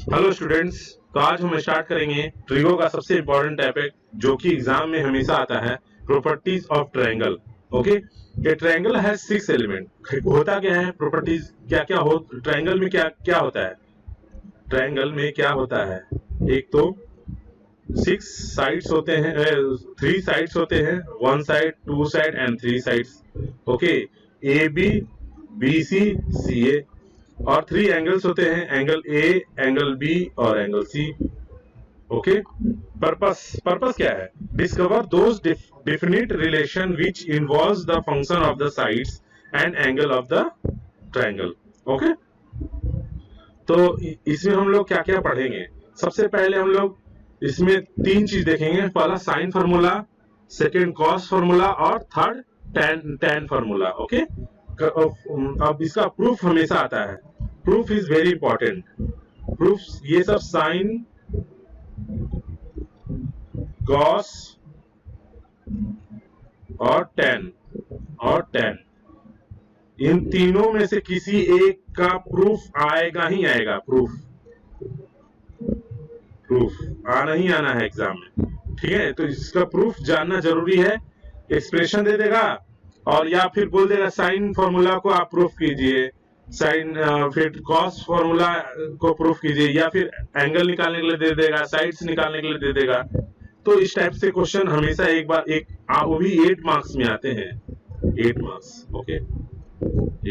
Hello students, तो आज हम स्टार्ट करेंगे ट्रिगो का सबसे इंपॉर्टेंट टॉपिक जो कि एग्जाम में हमेशा आता है, प्रॉपर्टीज ऑफ ट्रायंगल। ओके, ये ट्रायंगल है 6 एलिमेंट। होता क्या है, प्रॉपर्टीज क्या क्या हो, ट्रायंगल में क्या क्या होता है। ट्रायंगल में क्या होता है, एक तो 6 साइड्स होते हैं, 3 साइड्स होते हैं, 1 side, 2 side and 3 sides. Okay, A B, B C, C A, और 3 एंगल्स होते हैं, एंगल ए, एंगल बी और एंगल सी। ओके, पर्पस क्या है, discover those definite relation which involves the function of the sides and angle of the triangle. Okay, तो इसमें हम लोग क्या क्या पढ़ेंगे। सबसे पहले हम लोग इसमें 3 चीज देखेंगे। पहला sine formula, second cos formula और थर्ड टैन फार्मूला। ओके, अब इसका प्रूफ हमेशा आता है, proof is very important. Proof ये सब साइन, कॉस और टैन, इन तीनों में से किसी एक का प्रूफ आएगा ही आएगा। प्रूफ आना ही आना है एग्जाम में, ठीक है। तो इसका प्रूफ जानना जरूरी है। एक्सप्रेशन दे देगा और या फिर बोल देगा साइन फॉर्मूला को आप प्रूफ कीजिए, साइन फिर कॉस फॉर्मूला को प्रूफ कीजिए, या फिर एंगल निकालने के लिए दे देगा, साइड्स निकालने के लिए दे देगा। तो इस टाइप से क्वेश्चन हमेशा एक बार वो भी 8 मार्क्स में आते हैं। 8 मार्क्स, ओके,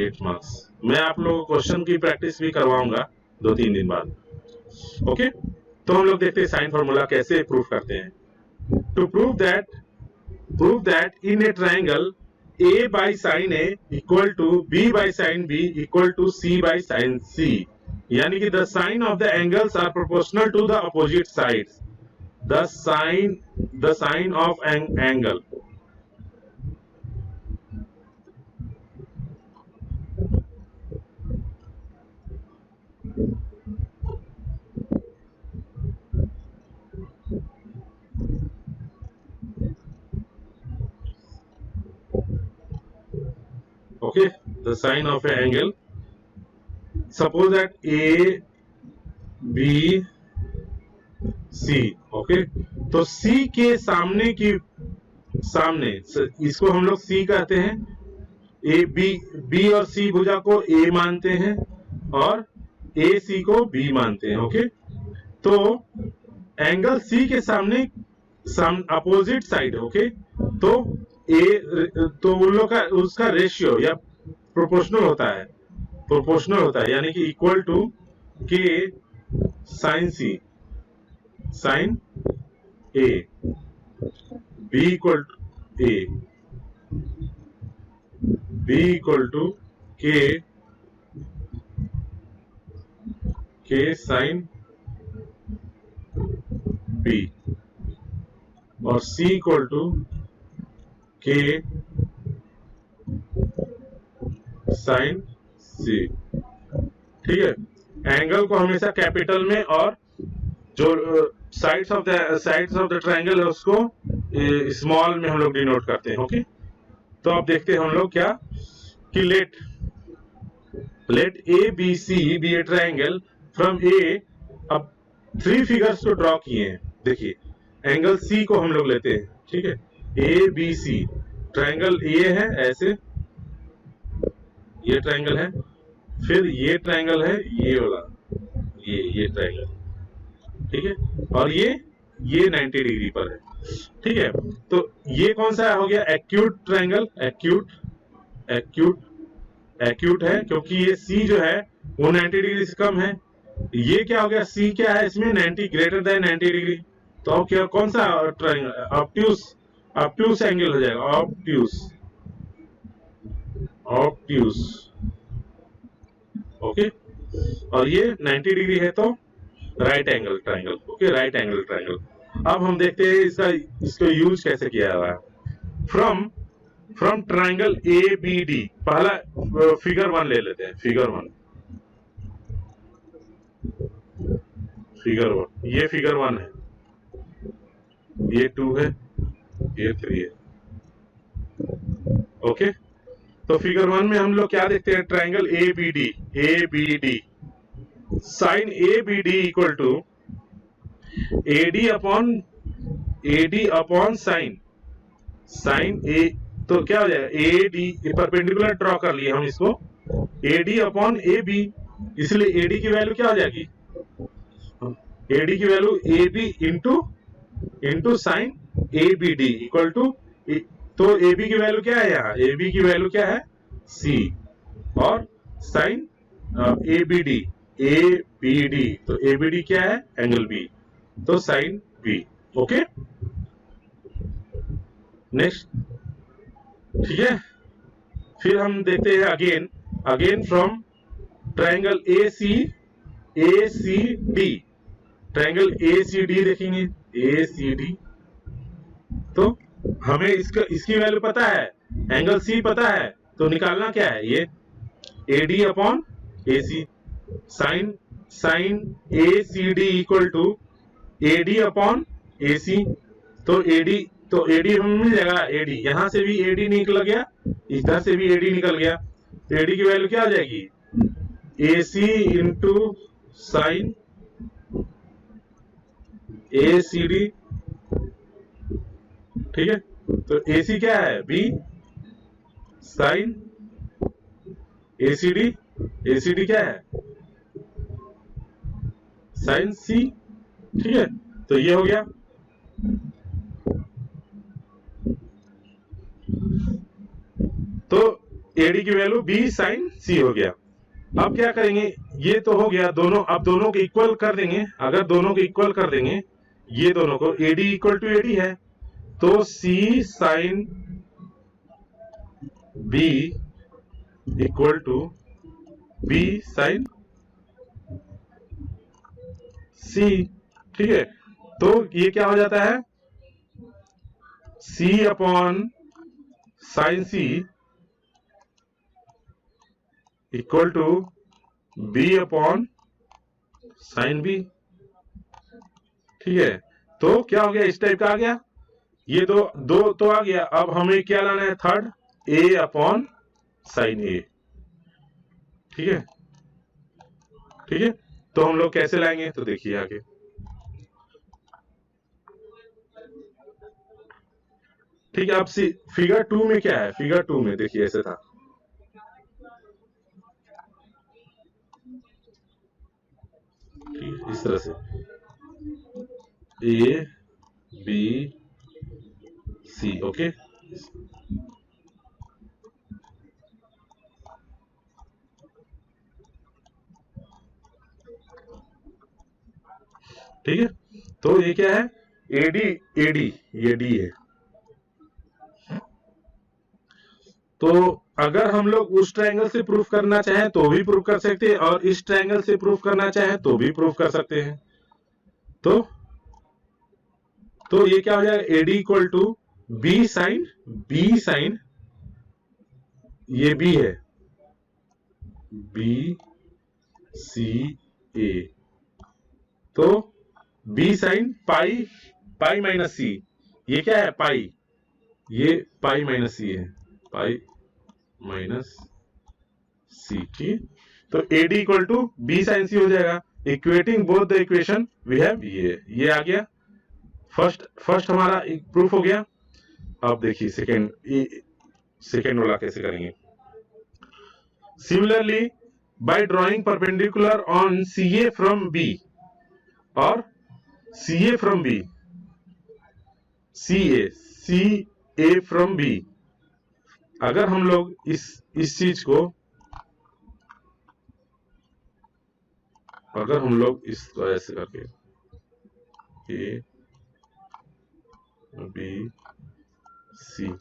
8 मार्क्स। मैं आप लोगों को क्वेश्चन की प्रैक्टिस भी करवाऊंगा 2-3 दिन बाद। ओके, तो हम लोग देखते हैं साइन फॉर्मूला कैसे प्रूफ करते हैं। To prove that in a triangle A by sin A equal to B by sin B equal to C by sin C, यानी कि the sine of the angles are proportional to the opposite sides. The sine of an angle. Okay, the sine of an angle. Suppose that A, B, C. Okay, तो C के सामने इसको हम लोग C कहते हैं। A, B और C भुजा को A मानते हैं और A C को B मानते हैं। ओके, तो एंगल C के सामने अपोजिट साइड। ओके, तो तो उन लोग का उसका रेशियो या प्रोपोर्शनल होता है, यानी कि equal to K sine C, sine A, B equal to K sine B, और C equal to K sine C. ठीक है, एंगल को हमेशा कैपिटल में और जो साइड्स ऑफ द ट्रायंगल है उसको स्मॉल में हम लोग डिनोट करते हैं। ओके, तो अब देखते हैं हम लोग क्या कि let A B C B A triangle from A. अब 3 फिगर्स को ड्रॉ किए हैं। देखिए, एंगल सी को हम लोग लेते हैं, ठीक है, ए बी सी, ट्रायंगल ये है ऐसे, ये ट्रायंगल है, फिर ये ट्रायंगल है, ये वाला, ये ट्रायंगल, ठीक है, और ये 90 डिग्री पर है। ठीक है, तो ये कौन सा हो गया, एक्यूट ट्रायंगल। एक्यूट है क्योंकि ये सी जो है वो 90 डिग्री से कम है। ये क्या हो गया, सी क्या है इसमें, 90 ग्रेटर देन 90 डिग्री। तो अब क्या, कौन सा ट्रायंगल, ऑब्ट्यूस एंगल हो जाएगा, ऑब्ट्यूस। ओके, और ये 90 डिग्री है तो right angle triangle. Okay, right angle triangle. अब हम देखते हैं इसको यूज कैसे किया जा रहा है। From triangle A B D, पहला फिगर 1 ले लेते हैं। फिगर 1, ये फिगर 1 है, ये 2 है, ये 3 है। ओके, तो फिगर 1 में हम लोग क्या देखते हैं, triangle A B D. Sine A B D equal to AD upon sine A, तो क्या हो जाएगा, ए डी परपेंडिकुलर ड्रॉ कर लिए हम इसको, एडी अपॉन ए बी, इसलिए एडी की वैल्यू क्या हो जाएगी, एडी की value A B into sine A B D equal to, तो ए बी की वैल्यू क्या है, यहाँ ए बी की वैल्यू क्या है सी, और साइन ए बी डी, तो ए बी डी क्या है एंगल बी, तो साइन बी। ओके नेक्स्ट, ठीक है। फिर हम देखते हैं again from triangle A C D, triangle A C D देखेंगे, ए सी डी, तो हमें इसकी वैल्यू पता है, एंगल सी पता है, तो निकालना क्या है, ये AD upon A C, sine A C D equal to AD upon A C, तो एडी हमें मिल जाएगा, एडी यहां से भी एडी निकल गया, इधर से भी एडी निकल गया, तो एडी की वैल्यू क्या आ जाएगी, ए सी into sine A C D, ठीक है। तो ए सी क्या है B, sign A C D क्या है साइन सी, ठीक है। तो ये हो गया, तो एडी की वैल्यू बी साइन सी हो गया। अब क्या करेंगे, ये तो हो गया दोनों, अब दोनों को इक्वल कर देंगे, अगर दोनों को इक्वल कर देंगे, ये दोनों को एडी इक्वल टू एडी है, तो C sine B equal to B sine C, ठीक है। तो ये क्या हो जाता है, C upon sine C equal to B upon sine B, ठीक है। तो क्या हो गया, इस टाइप का आ गया, ये दो तो आ गया। अब हमें क्या लाना है, थर्ड, ए अपॉन साइन ए, ठीक है, ठीक है। तो हम लोग कैसे लाएंगे, तो देखिए आगे, ठीक है। अब फिगर 2 में क्या है, फिगर 2 में देखिए ऐसे था, इस तरह से ए बी सी, ओके, ठीक है। तो ये क्या है, एडी ये डी है। तो अगर हम लोग उस ट्रायंगल से प्रूफ करना चाहें तो भी प्रूफ कर सकते हैं, और इस ट्रायंगल से प्रूफ करना चाहें तो भी प्रूफ कर सकते हैं। तो ये क्या हो जाएगा, AD equal to B sine, ये बी है, बी सी ए, तो B sine pi minus C, ये क्या है पाई, ये पाई माइनस सी है, पाई माइनस सी, ठीक। तो AD equal to B sine C हो जाएगा। Equating both the equation we have, ये आ गया, फर्स्ट हमारा प्रूफ हो गया। अब देखिए सेकेंड वाला कैसे करेंगे। Similarly by drawing perpendicular on C A from B, और C A from B, C A from B, अगर हम लोग इस चीज को, अगर हम लोग इसको ऐसे करके ए बी सी,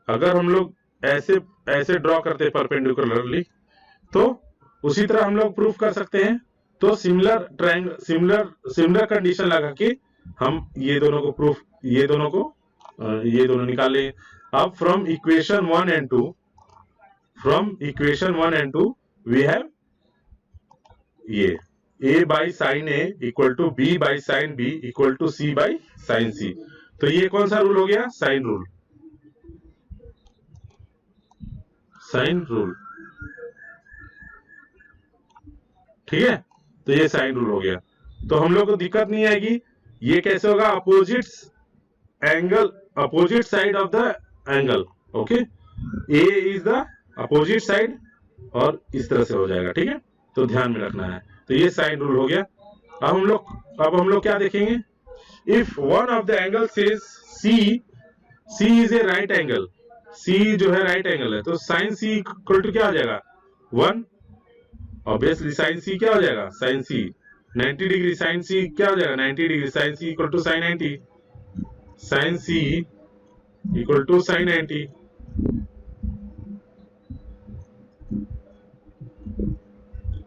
अगर हम लोग ऐसे ड्रॉ करते हैं परपेंडिकुलरली, तो उसी तरह हम लोग प्रूफ कर सकते हैं। तो सिमिलर कंडीशन लगा के हम ये दोनों निकाले। अब from equation 1 and 2 we have ये a by sine A equal to B by sine B equal to C by sine C. तो ये कौन सा रूल हो गया, साइन रूल, ठीक है। तो ये साइन रूल हो गया। तो हम लोग को दिक्कत नहीं आएगी। ये कैसे होगा, opposite angle, opposite side of the angle, okay, A is the opposite side, और इस तरह से हो जाएगा, ठीक है, तो ध्यान में रखना है। तो ये साइन रूल हो गया। अब हम लोग क्या देखेंगे, if one of the angle is C is a right angle, C जो है राइट एंगल है, तो साइन सी इक्वल टू क्या हो जाएगा, 1। ऑब्वियसली साइन सी क्या हो जाएगा, sine C 90 degree, sine C क्या हो जाएगा 90 degree, sine C equal to sine 90, sine C equal to sine 90।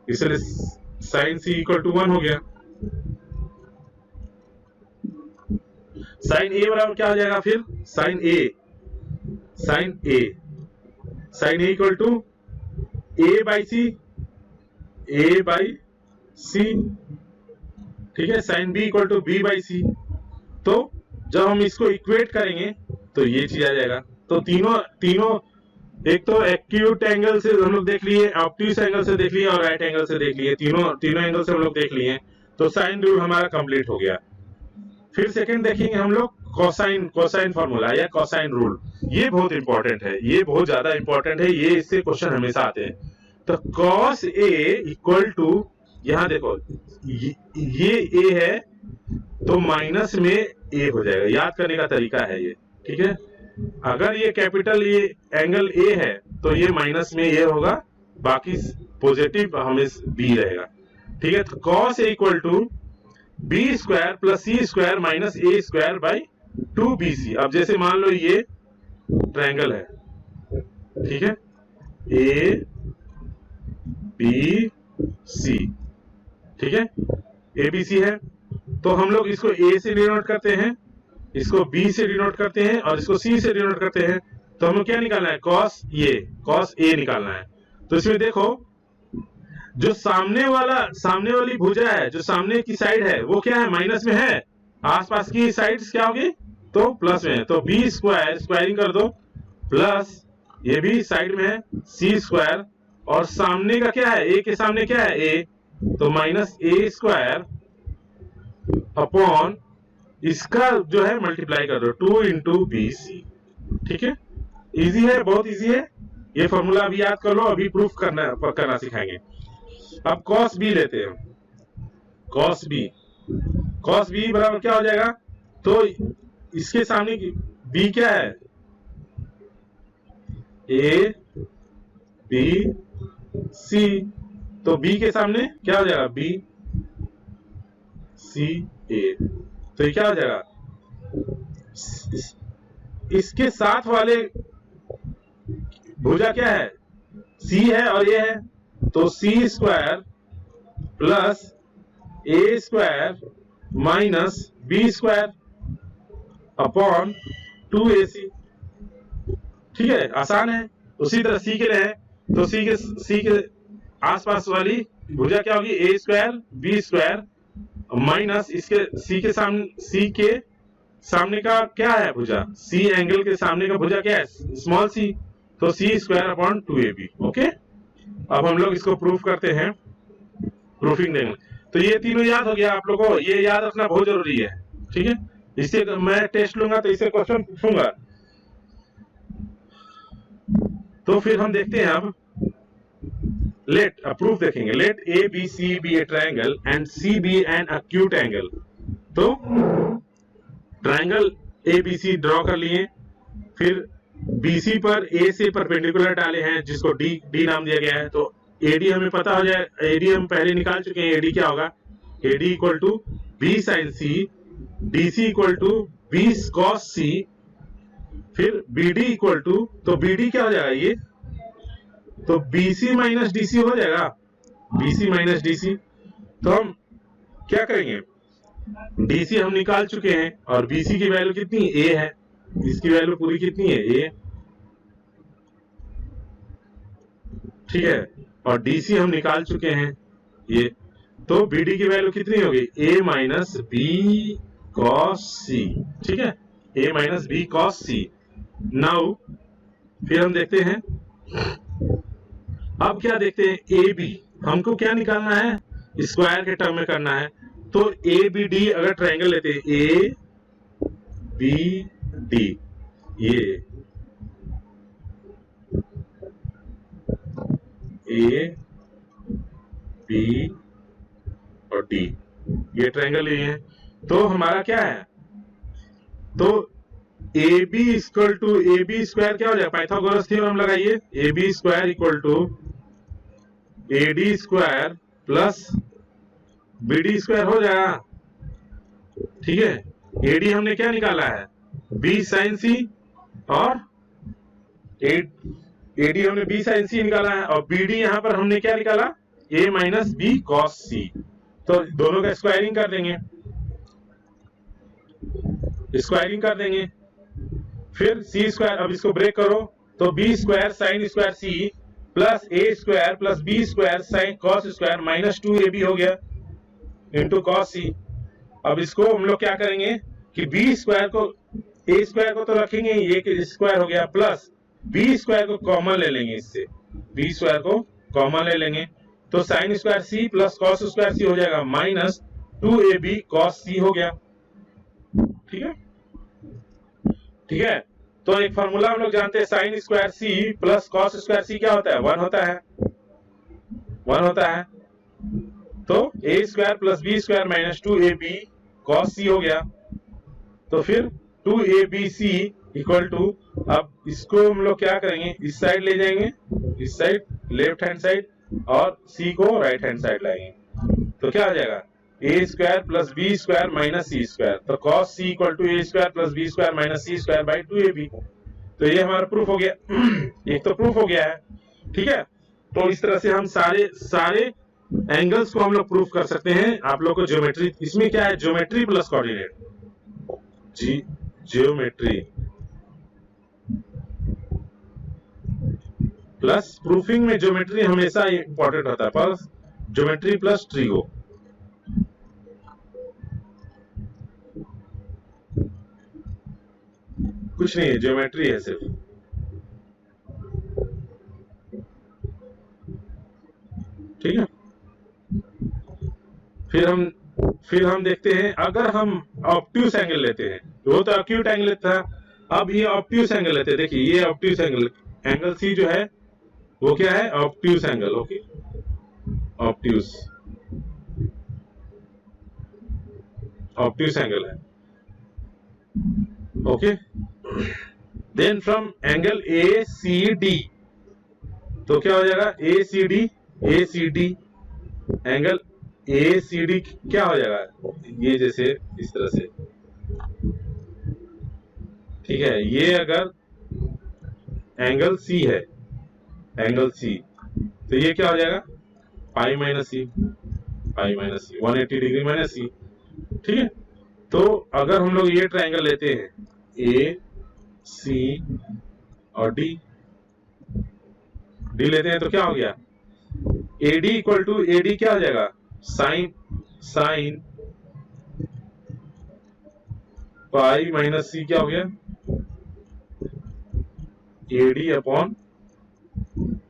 इसलिए साइन सी इक्वल टू 1 हो गया। साइन ए बराबर क्या हो जाएगा फिर, sine A equal to A by C, ठीक है, sine B equal to B by C. तो जब हम इसको इक्वेट करेंगे तो ये चीज आ जाएगा। तो तीनों एक तो एक्यूट एंगल से हम लोग देख लिए, ऑब्ट्यूस एंगल से देख लिए, और राइट एंगल से देख लिए, तीनों एंगल से हम लोग देख लिए। तो साइन रूल हमारा कंप्लीट हो गया। फिर सेकंड देखेंगे हम लोग कोसाइन फॉर्मूला या कोसाइन रूल। ये बहुत इंपॉर्टेंट है, ये बहुत ज्यादा इंपॉर्टेंट है, ये इससे क्वेश्चन हमेशा आते हैं। तो कॉस ए इक्वल टू, यहां देखो ये ए है तो माइनस में ए हो जाएगा, याद करने का तरीका है ये, ठीक है। अगर ये कैपिटल ये एंगल ए है तो ये माइनस में ए होगा, बाकी पॉजिटिव हमें बी रहेगा, ठीक है। तो cos A equal to B square plus C square minus A square by 2bc। अब जैसे मान लो ये ट्रायंगल है, ठीक है, ए बी सी, ठीक है, ए बी सी है, तो हम लोग इसको ए से डिनोट करते हैं, इसको बी से डिनोट करते हैं, और इसको सी से डिनोट करते हैं। तो हमें क्या निकालना है, कॉस ए निकालना है। तो इसमें देखो जो सामने वाली भुजा है, जो सामने की साइड है वो क्या है, माइनस में है, आसपास की साइड्स क्या होगी, तो प्लस में है। तो बी स्क्वायर स्क्वायरिंग कर दो, प्लस ये भी साइड में है सी स्क्वायर, और सामने का क्या है, ए के सामने क्या है ए, तो माइनस ए स्क्वायर अपॉन इसका जो है मल्टीप्लाई कर दो 2 इंटू बी सी, ठीक है। इजी है, बहुत इजी है, ये फॉर्मूला अभी याद कर लो, अभी प्रूफ करना सिखाएंगे। अब कॉस बी लेते हैं, कॉस बी बराबर क्या हो जाएगा, तो इसके सामने बी क्या है, ए बी सी, तो बी के सामने क्या हो जाएगा, बी सी ए, तो ये क्या हो जाएगा, इसके साथ वाले भुजा क्या है, सी है और ये है, तो C square plus A square minus B square upon 2ac, ठीक है, आसान है। उसी तरह सी के लिए है, तो सी के आसपास वाली भुजा क्या होगी, ए स्क्वायर बी स्क्वायर माइनस इसके सी के सामने का क्या है भुजा, सी एंगल के सामने का भुजा क्या है, स्मॉल सी, तो C square upon 2ab, okay. अब हम लोग इसको प्रूफ करते हैं, प्रूफिंग देंगे। तो ये तीनों याद हो गया आप लोगों को, ये याद रखना बहुत जरूरी है, ठीक है। इससे मैं टेस्ट लूंगा तो इससे क्वेश्चन पूछूंगा। तो फिर हम देखते हैं अब, लेट प्रूफ देखेंगे, let A B C B A triangle and C B an acute angle. तो triangle A B C draw कर लिए, फिर बीसी पर ए से परपेंडिकुलर डाले हैं जिसको डी नाम दिया गया है। तो एडी हमें पता हो जाए, एडी हम पहले निकाल चुके हैं, एडी क्या होगा, AD equal to B sine C, DC equal to B cos C, फिर बीडी इक्वल टू, तो बीडी क्या हो जाएगा ये, तो बीसी माइनस डीसी हो जाएगा, बीसी माइनस डीसी। तो हम क्या करेंगे, डीसी हम निकाल चुके हैं और बीसी की वैल्यू कितनी ए है, इसकी वैल्यू पूरी कितनी है ए, ठीक है, और डीसी हम निकाल चुके हैं ये, तो बीडी की वैल्यू कितनी होगी, ए माइनस बी कॉस सी, ठीक है, A minus B cos C. Now फिर हम देखते हैं, अब क्या देखते हैं, ए बी हमको क्या निकालना है, स्क्वायर के टर्म में करना है। तो ए बी डी अगर ट्रायंगल लेते हैं, ए बी डी, ये ए बी और डी, ये ट्रायंगल लिए हैं। तो हमारा क्या है, तो A B equal to A B square क्या हो जाएगा, पाइथागोरस थ्योरम लगाइए, A B square equal to A D square plus B D square हो जाएगा। ठीक है, ए डी हमने क्या निकाला है, बी साइन सी, और ए डी हमने बी साइन सी निकाला है, और बी डी यहां पर हमने क्या निकाला, ए माइनस बी कॉस सी। तो दोनों का स्क्वायरिंग कर देंगे, स्क्वायरिंग कर देंगे, फिर सी स्क्वायर, अब इसको ब्रेक करो तो B square sine square C plus A square plus B square sine cos square minus 2ab हो गया इंटू कॉस सी। अब इसको हम लोग क्या करेंगे कि बी स्क्वायर को, ए स्क्वायर को तो रखेंगे, ये स्क्वायर हो गया, प्लस बी स्क्वायर को कॉमन ले लेंगे, इससे बी स्क्वायर को कॉमन ले लेंगे, तो sine square C plus cos square C हो जाएगा माइनस 2ab कॉस सी हो गया। ठीक है, ठीक है। तो एक फार्मूला हम लोग जानते हैं, sine square C plus cos square C क्या होता है, 1 होता है, 1 होता है। तो A square plus B square minus 2ab cos C हो गया। तो फिर 2abc इक्वल टू, अब इसको हम लोग क्या करेंगे, इस साइड ले जाएंगे, इस साइड लेफ्ट हैंड साइड, और c को राइट हैंड साइड लाएंगे, तो क्या हो जाएगा, A square plus B square minus C square. तो cos C equal to A square plus B square minus C square by 2ab। तो ये हमारा प्रूफ हो गया, एक तो प्रूफ हो गया है। ठीक है, तो इस तरह से हम सारे एंगल्स को हम लोग प्रूफ कर सकते हैं। आप लोग को ज्योमेट्री, इसमें क्या है, geometry plus coordinate, geometry plus proofing में ज्योमेट्री हमेशा इंपॉर्टेंट होता है, पर ज्योमेट्री प्लस ट्रिगो। कुछ नहीं है, ज्योमेट्री है सिर्फ। ठीक है, फिर हम देखते हैं, अगर हम ऑब्ट्यूस एंगल लेते हैं, वो तो एक्यूट एंगल था, अब ये ऑब्ट्यूस एंगल लेते हैं। देखिए ये ऑब्ट्यूस एंगल, एंगल सी जो है वो क्या है, obtuse angle. Okay, obtuse angle है। Okay, then from angle A C D, तो क्या हो जाएगा, A C D angle A C D क्या हो जाएगा, ये जैसे इस तरह से। ठीक है, ये अगर एंगल सी है, एंगल सी, तो ये क्या हो जाएगा, पाई माइनस सी, 180 डिग्री माइनस सी। ठीक है, तो अगर हम लोग ये ट्रायंगल लेते हैं, ए सी और डी लेते हैं, तो क्या हो गया, AD इक्वल टू, AD क्या हो जाएगा, साइन पाई माइनस सी क्या हो गया, AD upon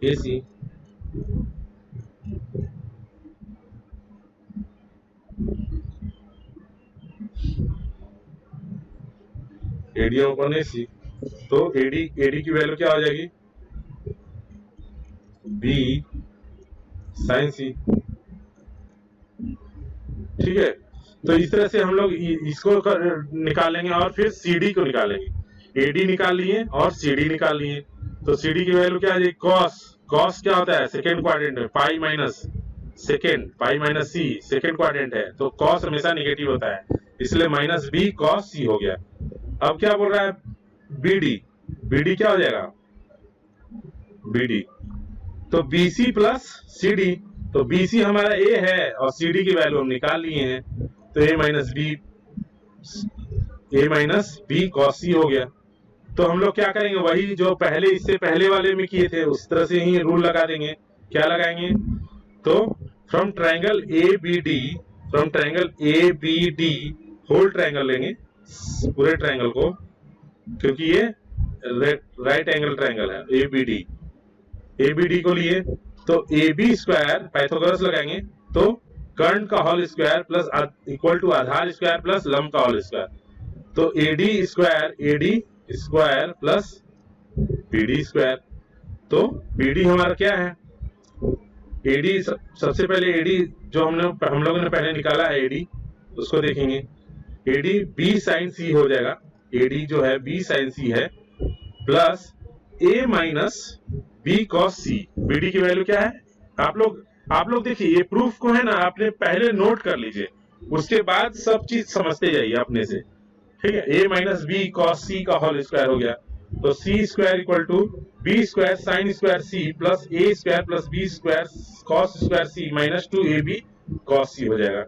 AC। AD upon AC, तो AD की वैल्यू क्या हो जाएगी, B साइन सी। ठीक है, तो इस तरह से हम लोग इसको निकालेंगे और फिर CD को निकालेंगे। AD निकाल लिए और CD निकाल लिए, तो CD की वैल्यू क्या आ जाएगी, कॉस क्या होता है, सेकेंड क्वाड्रेंट में, पाई माइनस सी सेकेंड क्वाड्रेंट है, तो कॉस हमेशा नेगेटिव होता है, इसलिए माइनस बी कॉस सी हो गया। अब क्या बोल रहा है, BD क्या हो जाएगा, BD, तो BC प्लस CD, तो BC हमारा A है और CD की वैल्यू हम निकाल लिए हैं, तो A minus B cos C हो गया। तो हम लोग क्या करेंगे, वही जो पहले, इससे पहले वाले में किए थे, उस तरह से ही रूल लगा देंगे। क्या लगाएंगे, तो from triangle ABD whole triangle लेंगे, पूरे ट्रायंगल को, क्योंकि ये राइट एंगल ट्रायंगल है। ABD को लिए, तो AB स्क्वायर पाइथागोरस लगाएंगे, तो कर्ण का whole square plus equal to आधार स्क्वायर प्लस लंब का होल स्क्वायर। तो AD square plus BD square. तो बीडी हमारा क्या है, एडी सबसे पहले एडी जो हम लोगों ने पहले निकाला है एडी, उसको देखेंगे। एडी बी साइन सी हो जाएगा, एडी जो है बी साइन सी है प्लस ए माइनस बी कॉस सी। बीडी की वैल्यू क्या है, आप लोग देखिए, ये प्रूफ को है ना आपने पहले नोट कर लीजिए, उसके बाद सब चीज समझते जाइए अपने से, ठीक है। A minus B cos C का होल स्क्वायर हो गया, तो C square equal to B square sine square C plus A square plus B square cos square C minus 2ab cos C हो जाएगा।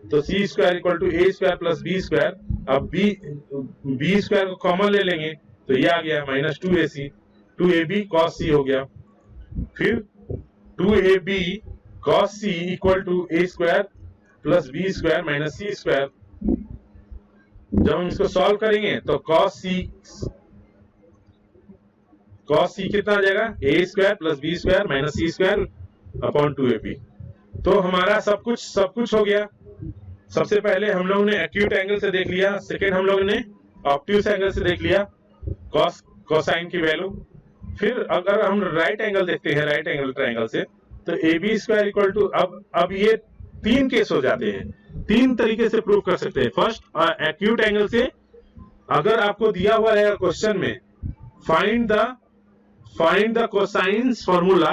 तो C square equal to A square plus B square, अब B square को common ले लेंगे तो ये आ गया माइनस 2ab कॉस सी हो गया। फिर 2ab cos C equal to A square plus B square minus C square. जब हम इसको सॉल्व करेंगे तो कॉस सी कितना आ जाएगा, A square plus B square minus C square upon 2ab। तो हमारा सब कुछ हो गया। सबसे पहले हम लोगों ने एक्यूट एंगल से देख लिया, सेकेंड हम लोगों ने ऑब्ट्यूस एंगल से देख लिया कोसाइन की वैल्यू। फिर अगर हम राइट एंगल देखते हैं, राइट एंगल ट्रायंगल से, तो A B square equal to, अब ये 3 केस हो जाते हैं, 3 तरीके से प्रूव कर सकते हैं। फर्स्ट एक्यूट एंगल से, अगर आपको दिया हुआ रहेगा क्वेश्चन में find the cosines formula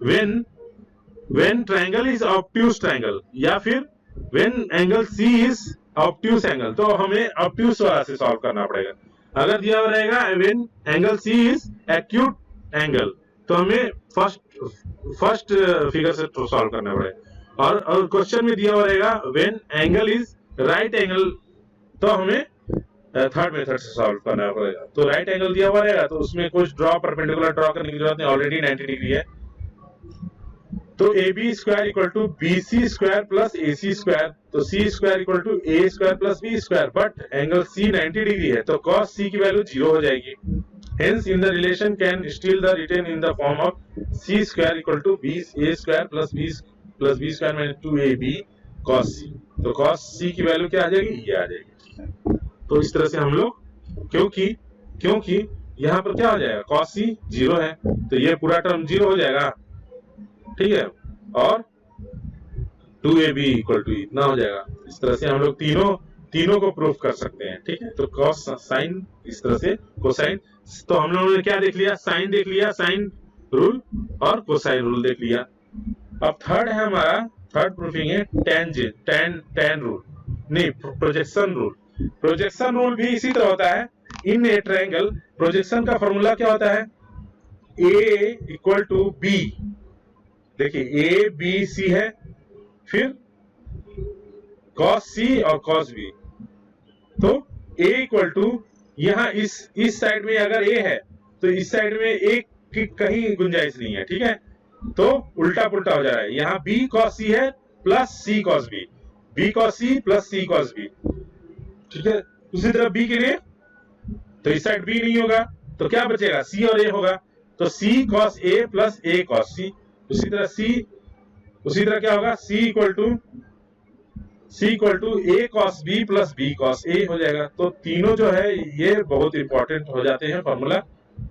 when triangle is obtuse triangle, या फिर when angle C is obtuse angle, तो हमें ऑब्ट्यूस वाला से सॉल्व करना पड़ेगा। अगर दिया हुआ रहेगा when angle C is acute angle, तो हमें फर्स्ट फिगर से सॉल्व करना पड़ेगा। और क्वेश्चन में दिया हुआ रहेगा when angle is right angle, तो हमें थर्ड मेथड से सॉल्व करना पड़ेगा। तो राइट एंगल दिया हुआ रहेगा तो उसमें कुछ परपेंडिकुलर ड्रॉ करने की जरूरत नहीं, ऑलरेडी 90 डिग्री है। तो A B square equal to B C square plus A C square, तो C square equal to A square plus B square, but angle C 90 degree है तो कॉस सी की वैल्यू 0 हो जाएगी। Hence in the relation can still the written in the form of c square equal to b a square plus b square minus 2ab cos c। तो cos c की value क्या आ जाएगी, ये आ जाएगी। तो इस तरह से हम लोग, क्योंकि यहाँ पर क्या हो जाएगा, cos c 0 है तो ये पूरा टर्म 0 हो जाएगा, ठीक है, और 2ab इक्वल टू इतना हो जाएगा। इस तरह से हम लोग तीनों को प्रूफ कर सकते हैं, ठीक है। तो कॉस साइन, इस तरह से कोसाइन। तो हम लोगों ने क्या देख लिया, साइन देख लिया, साइन रूल और कोसाइन रूल देख लिया। अब थर्ड है हमारा, थर्ड प्रूफिंग है टैन रूल, नहीं प्रोजेक्शन रूल। प्रोजेक्शन रूल भी इसी तरह होता है। इन ए ट्रायंगल प्रोजेक्शन का फॉर्मूला क्या होता है, ए इक्वल टू बी, देखिए ए बी सी है, फिर cos c और cos b। तो a इक्वल टू, यहाँ इस साइड में अगर a है तो इस साइड में a की कहीं गुंजाइश नहीं है, ठीक है, तो उल्टा पुल्टा हो जा रहा है। यहाँ b cos c है plus c cos b, b cos c plus c cos b, ठीक है। उसी तरह b के लिए, तो इस साइड b नहीं होगा तो क्या बचेगा, c और a होगा, तो c cos a plus a cos c। उसी तरह क्या होगा, c equal to a cos b plus b cos a हो जाएगा। तो तीनों जो है ये बहुत इंपॉर्टेंट हो जाते हैं फॉर्मूला,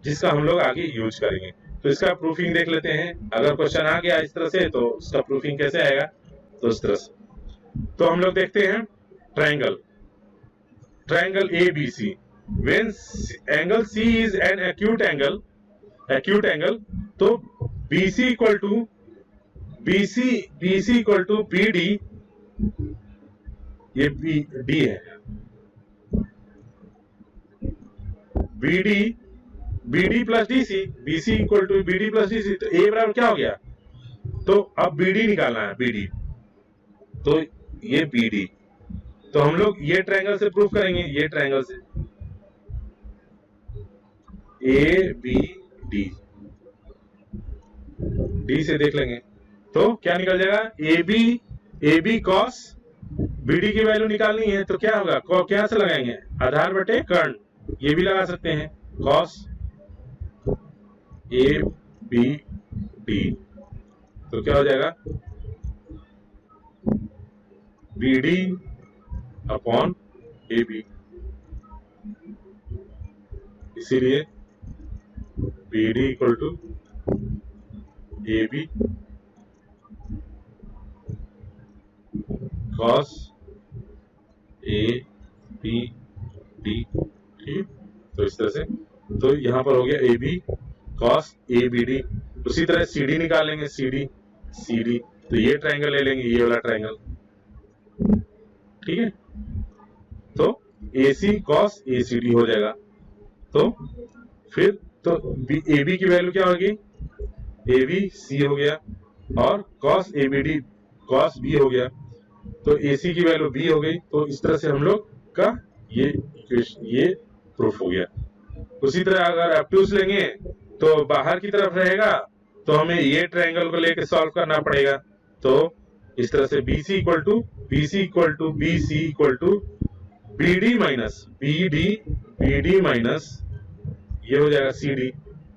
जिसका हम लोग आगे यूज करेंगे। तो इसका प्रूफिंग देख लेते हैं। अगर क्वेश्चन आ गया इस तरह से तो उसका प्रूफिंग कैसे आएगा, तो इस तरह से। तो हम लोग देखते हैं triangle A B C, when angle C is an acute angle, तो BC इक्वल टू BD, ये डी है, BD plus DC, BC equal to BD plus DC, तो A बराबर क्या हो गया, तो अब BD निकालना है, BD, तो ये BD, तो हम लोग ये ट्रायंगल से प्रूफ करेंगे, ये ट्रायंगल से ABD, डी से देख लेंगे तो क्या निकल जाएगा, AB cos BD की वैल्यू निकालनी है तो क्या होगा, क्या से लगाएंगे, आधार बटे कर्ण, ये भी लगा सकते हैं, cos ABD, तो क्या हो जाएगा, B D upon A B, इसीलिए B D equal to A B cos A B D, ठीक। तो इस तरह से, तो यहां पर हो गया A B cos A B D. उसी तरह सी डी निकालेंगे, सी डी, तो ये ट्रायंगल ले लेंगे, ये वाला ट्रायंगल, ठीक है। तो A C cos A C D हो जाएगा। तो फिर तो ए बी की वैल्यू क्या होगी, ए बी सी हो गया, और cos A B D cos B हो गया, तो ए सी की वैल्यू बी हो गई। तो इस तरह से हम लोग का ये प्रूफ हो गया। उसी तरह अगर ऑब्ट्यूज लेंगे तो बाहर की तरफ रहेगा, तो हमें ये ट्रायंगल को लेके सॉल्व करना पड़ेगा। तो इस तरह से B C equal to B C equal to B C equal to B D minus B D minus ये हो जाएगा सी डी।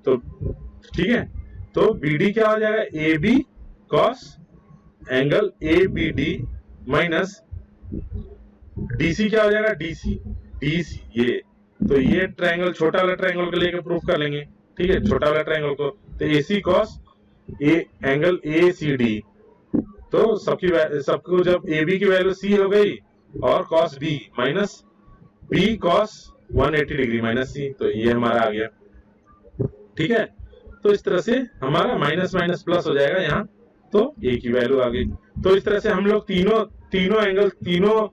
तो ठीक है, तो बी डी क्या हो जाएगा, A B cos angle A B D minus D C क्या हो जाएगा, डी सी ये। तो ये ट्रायंगल छोटा वाला ट्रायंगल को लेकर प्रूफ कर लेंगे, ठीक है, छोटा वाला ट्रायंगल को। तो A C cos A angle A C D, तो सबको जब ए बी की वैल्यू सी हो गई और cos B minus B cos 180 degree minus C, तो ये हमारा आ गया, ठीक है। तो इस तरह से हमारा माइनस माइनस प्लस हो जाएगा यहाँ, तो ए की वैल्यू आ गई। तो इस तरह से हम लोग तीनों एंगल तीनों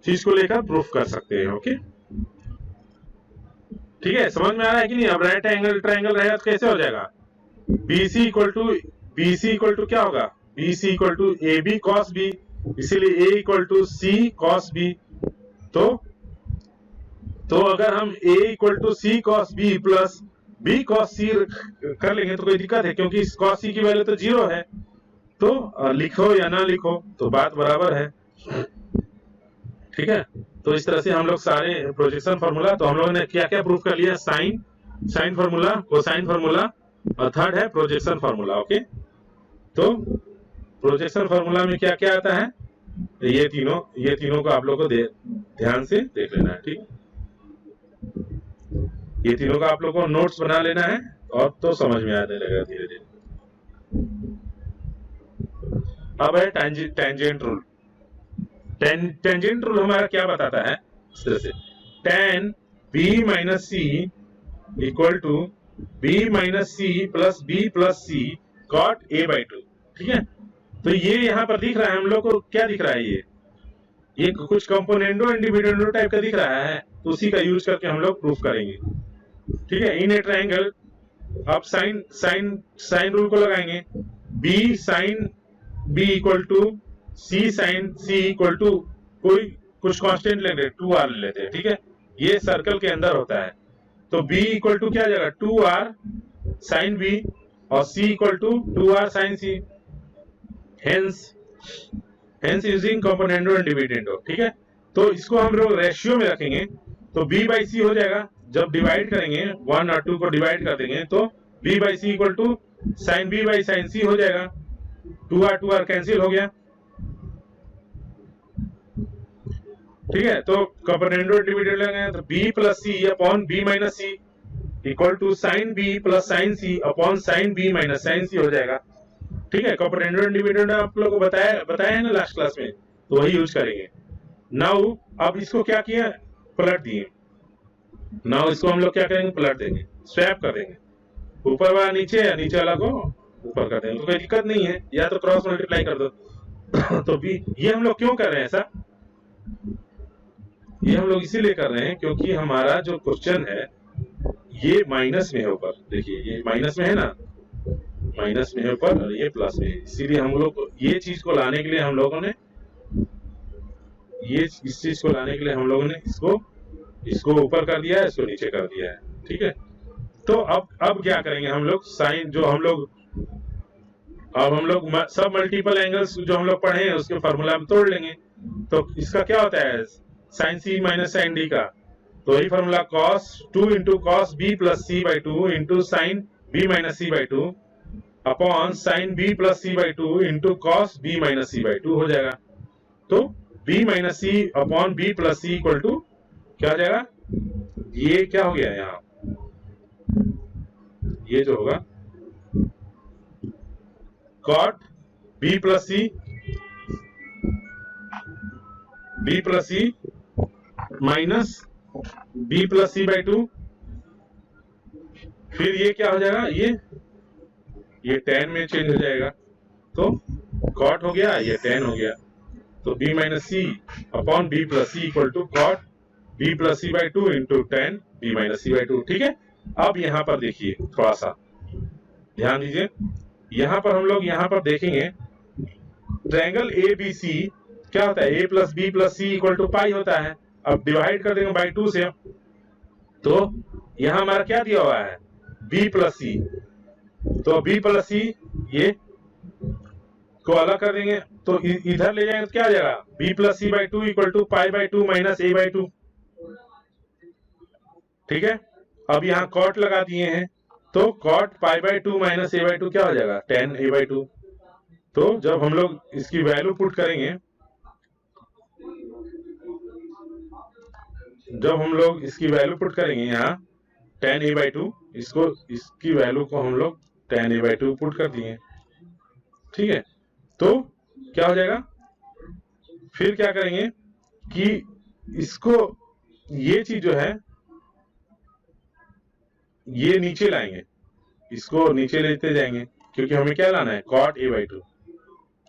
चीज को लेकर प्रूफ कर सकते हैं। ओके, ठीक है, समझ में आ रहा है कि नहीं। अब राइट एंगल ट्रायंगल रहेगा तो कैसे हो जाएगा, बी सी इक्वल टू क्या होगा, B C equal to A B cos B, इसीलिए A equal to C cos B. तो अगर हम A equal to C cos B plus B cos C कर लेंगे तो कोई दिक्कत है, क्योंकि कॉस सी की वैल्यू तो 0 है। तो लिखो या ना लिखो तो बात बराबर है, ठीक है। तो इस तरह से हम लोग सारे प्रोजेक्शन फार्मूला, तो हम लोगों ने क्या क्या प्रूफ कर लिया, साइन फार्मूला, कोसाइन फार्मूला, और थर्ड है प्रोजेक्शन फार्मूला। ओके, तो प्रोजेक्शन फार्मूला में क्या क्या आता है, ये तीनों को आप लोग को ध्यान से देख लेना है, ठीक। ये तीनों का आप लोग को नोट्स बना लेना है, और तो समझ में आने लगेगा धीरे धीरे। अब है टेंजेंट रूल। टेंजेंट रूल हमारा क्या बताता है, इस तरह से tan b minus C equal to b minus C plus C cot a by 2, ठीक है। तो ये यहाँ पर दिख रहा है हम लोग को, क्या दिख रहा है, ये कुछ कंपोनेंडो एंड डिविडेंडो टाइप का दिख रहा है, तो उसी का यूज करके हम लोग प्रूफ करेंगे, ठीक है। इन ए ट्रायंगल अब साइन रूल को लगाएंगे, b sine b equal to C sine C equal to कुछ कांस्टेंट ले लेते, 2r ले लेते हैं, ठीक है। ये सर्कल के अंदर होता है, तो b इक्वल टू क्या आ जाएगा, 2r साइन b, और c equal to 2r sine c, hence using componendo and dividendo, ठीक है। तो इसको हम लोग रेशियो में रखेंगे, तो b बाई सी हो जाएगा, जब डिवाइड करेंगे 1 और 2 को डिवाइड कर देंगे, तो b by C equal to sine b by sine c हो जाएगा, 2r कैंसिल हो गया, ठीक है। तो कंपोनेंडो डिविडेंड लेंगे, तो b plus C upon b minus C equal to sine b plus sine C upon sine b minus sine C हो जाएगा, ठीक है। कंपोनेंडो डिविडेंड आप लोगों को बताया है ना लास्ट क्लास में, तो वही यूज करेंगे। नाउ अब इसको क्या किया, पलट दिए। नाउ इसको हम लोग क्या करेंगे, पलट देंगे, स्वैप कर देंगे, ऊपर वाला नीचे या नीचे वाला को ऊपर कर देंगे, तो कोई दिक्कत नहीं है, या तो क्रॉस मल्टीप्लाई कर दो। तो भी ये हम लोग क्यों कर रहे हैं ऐसा, ये हम लोग इसीलिए कर रहे हैं क्योंकि हमारा जो क्वेश्चन है ये माइनस में है ऊपर, देखिए ये माइनस में है ना, माइनस में है ऊपर, और ये प्लस में है, इसीलिए हम लोग ये चीज को लाने के लिए हम लोगों ने इस चीज को लाने के लिए हम लोगों ने इसको ऊपर कर दिया है, इसको नीचे कर दिया है, ठीक है। तो अब क्या करेंगे हम लोग, साइन जो हम लोग सब मल्टीपल एंगल्स जो हम लोग पढ़े हैं उसके फॉर्मूला में तोड़ लेंगे। तो इसका क्या होता है, sine C minus sine D का, तो वही formula cos 2 into cos B plus C by 2 into sine B minus C by 2 upon sine B plus C by 2 into cos B minus C by 2 हो जाएगा। तो B minus C upon B plus C equal to क्या हो जाएगा, ये क्या हो गया यहाँ, ये जो होगा cot B plus C minus B plus C by two, फिर ये क्या हो जाएगा, ये tan में चेंज हो जाएगा, तो कॉट हो गया, ये tan हो गया, तो b minus C upon B plus C equal to cot B plus C by two into tan b minus C by two. ठीक है, अब यहाँ पर देखिए, थोड़ा सा ध्यान दीजिए, यहाँ पर हम लोग यहाँ पर देखेंगे ट्रायंगल ए बी सी क्या होता है, A plus B plus C equal to pi होता है। अब डिवाइड कर देंगे बाई 2 से, तो यहाँ हमारा क्या दिया हुआ है, b प्लस सी, तो b प्लस सी ये को अलग कर देंगे, तो इधर ले जाएंगे तो क्या आ जाएगा, b plus C by two equal to pi by two minus a by two. ठीक है, अब यहाँ कॉट लगा दिए हैं, तो cot pi by two minus a by two क्या हो जाएगा, tan a बाई टू। तो जब हम लोग इसकी वैल्यू पुट करेंगे, यहाँ tan a बाई टू, इसकी वैल्यू को हम लोग tan a by to put कर दिए। ठीक है, तो क्या हो जाएगा, फिर क्या करेंगे कि इसको, ये चीज जो है ये नीचे लाएंगे, इसको नीचे लेते जाएंगे, क्योंकि हमें क्या लाना है, cot a बाई टू।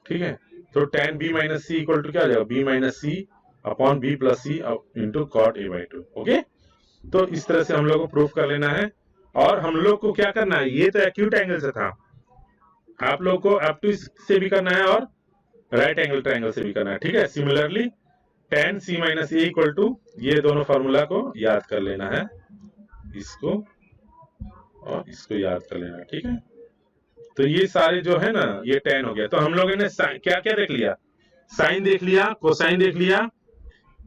ठीक है, तो tan b minus C equal to क्या हो जाएगा, b minus C upon b plus C into cot a by two. Okay, तो इस तरह से हम लोग को प्रूफ कर लेना है, और हम लोग को क्या करना है, ये तो एक्यूट एंगल से था, आप लोग को ऑब्टूज से भी करना है और राइट एंगल ट्रायंगल से भी करना है। ठीक है, similarly tan c minus a equal to, ये दोनों फार्मूला को याद कर लेना है, इसको और इसको याद कर लेना है। ठीक है, तो ये सारे जो है ना, ये tan हो गया, तो हम लोगों ने क्या क्या देख लिया, साइन देख लिया, कोसाइन देख लिया,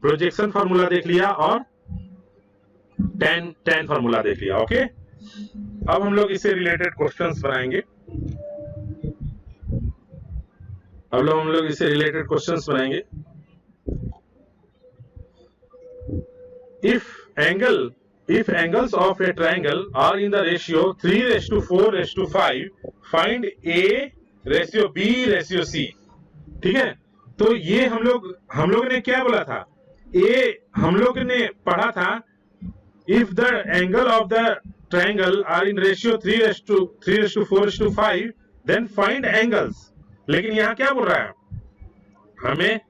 प्रोजेक्शन फार्मूला देख लिया, और tan फार्मूला देख लिया। ओके, अब हम लोग इससे रिलेटेड क्वेश्चंस बनाएंगे, if angles of a triangle are in the ratio 3:4:5, find a ratio b ratio c। ठीक है, तो ये हम लोग ने क्या बोला था, हम लोग ने पढ़ा था, if the angle of the triangle are in ratio 3:4:5 then find angles। लेकिन यहाँ क्या बोल रहा है हमें,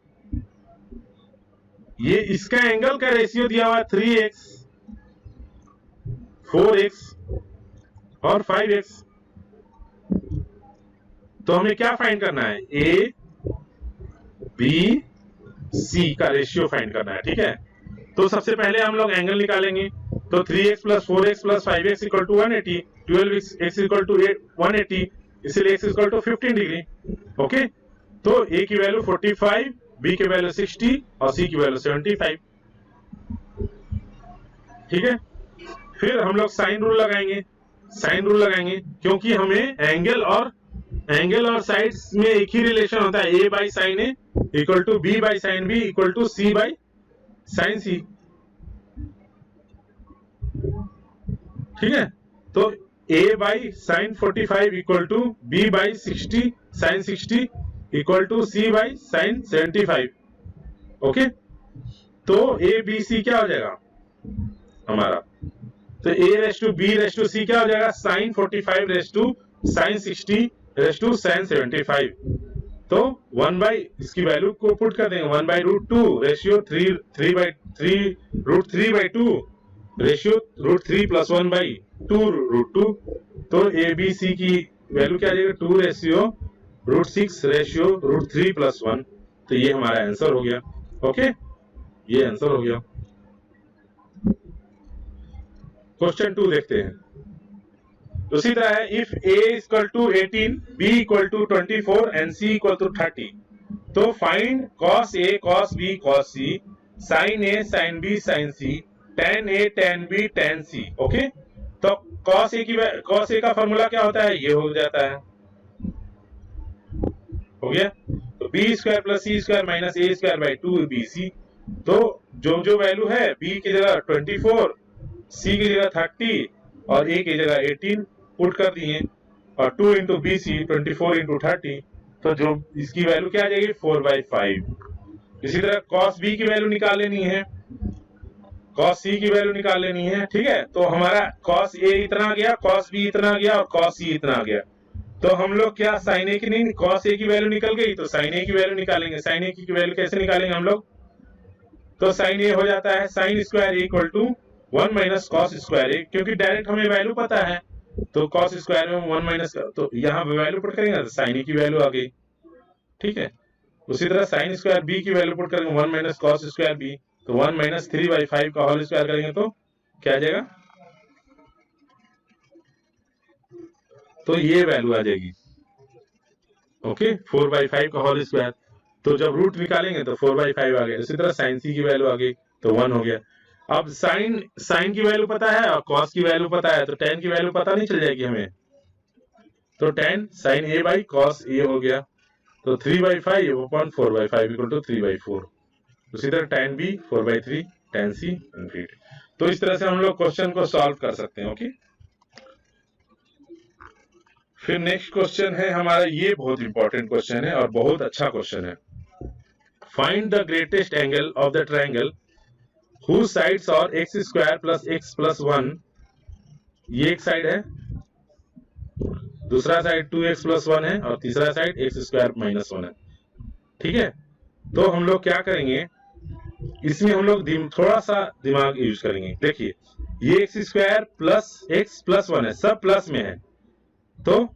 ये इसका एंगल का रेशियो दिया हुआ है 3x, 4x और 5x, तो हमें क्या फाइंड करना है, a b c का रेशियो फाइंड करना है। ठीक है, तो सबसे पहले हम लोग एंगल निकालेंगे, तो 3x plus 4x plus 5x equal to 180, 12x equal to 180, इसलिए x equal to 15 degree. Okay, तो a की वैल्यू 45, b की वैल्यू 60 और c की वैल्यू 75। ठीक है, फिर हम लोग साइन रूल लगाएंगे, क्योंकि हमें एंगल और साइड्स में एक ही रिलेशन होता है, a by sine a equal to b by sine b equal to c by sine c। ठीक है, तो a by sine 45 equal to b by 60 sine 60 equal to c by sine 75। Okay, तो a b c क्या हो जाएगा हमारा, तो a raise to b raise to c क्या हो जाएगा, sine 45 raise to sine 60 raise to sine 75। तो 1 बाई, इसकी वैल्यू को पुट कर देंगे, 1 by root 2 ratio 3 by 3 root 3 by 2 ratio root 3 plus 1 by 2 root 2। तो ए बी सी की वैल्यू क्या आ जाएगा, 2 ratio root 6 ratio root 3 plus 1। तो ये हमारा आंसर हो गया। ओके, ये आंसर हो गया। क्वेश्चन 2 देखते हैं। उसी तरह है, if a equal to 18, b equal to 24 and c equal to 30, तो find cos a cos b cos c, sin a sin b sin c, tan a tan b tan c। Okay, तो cos a का formula क्या होता है, ये हो जाता है, हो गया। तो B square plus C square minus A square by 2bc। तो जो वैल्यू है बी की जगह 24, सी की जगह 30 और ए की जगह 18 पुट कर दिए, और 2 इंटू बी सी 24 इंटू 30, तो जो इसकी वैल्यू क्या आ जाएगी 4/5। इसी तरह कॉस बी की वैल्यू निकाल लेनी है, कॉस सी की वैल्यू निकाल लेनी है। ठीक है, तो हमारा कॉस ए इतना गया, कॉस बी इतना गया और कॉस सी इतना गया। तो हम लोग क्या साइन ए की नहीं, कॉस ए की वैल्यू निकल गई तो साइन ए की वैल्यू निकालेंगे। साइन ए की वैल्यू कैसे निकालेंगे हम लोग, तो साइन ए हो जाता है sine square equal to 1 minus cos square A, क्योंकि डायरेक्ट हमें वैल्यू पता है, तो कॉस स्क्वायर में 1 माइनस, तो यहाँ वैल्यू पुट करेंगे तो साइन ए की वैल्यू आ गई। ठीक है, उसी तरह साइन स्क्वायर बी की वैल्यू पुट करेंगे 1 माइनस कॉस स्क्वायर बी, तो 1 माइनस 3/5 का होल स्क्वायर करेंगे तो क्या आ जाएगा, तो ये वैल्यू आ जाएगी। ओके, 4/5 का होल स्क्वायर, तो जब रूट निकालेंगे तो 4/5 आ गया। इसी तरह साइन सी की वैल्यू आ गई तो 1 हो गया। अब साइन की वैल्यू पता है और कॉस की वैल्यू पता है, तो tan की वैल्यू पता नहीं चल जाएगी हमें, तो tan sine A by cos A हो गया, तो 3/5 अपॉन 4/5 इक्वल टू 3/4। उसी तरह tan b 4/3, tan c infinity. तो इस तरह से हम लोग क्वेश्चन को सॉल्व कर सकते हैं। ओके, फिर नेक्स्ट क्वेश्चन है हमारा, ये बहुत इंपॉर्टेंट क्वेश्चन है और बहुत अच्छा क्वेश्चन है। Find the greatest angle of the triangle whose sides are x square plus x plus 1, ये एक साइड है, दूसरा साइड 2x plus 1 है और तीसरा साइड x square minus 1 है। ठीक है, तो हम लोग क्या करेंगे, इसमें हम लोग थोड़ा सा दिमाग यूज करेंगे। देखिए, ये x square plus x plus 1 है, सब प्लस में है, तो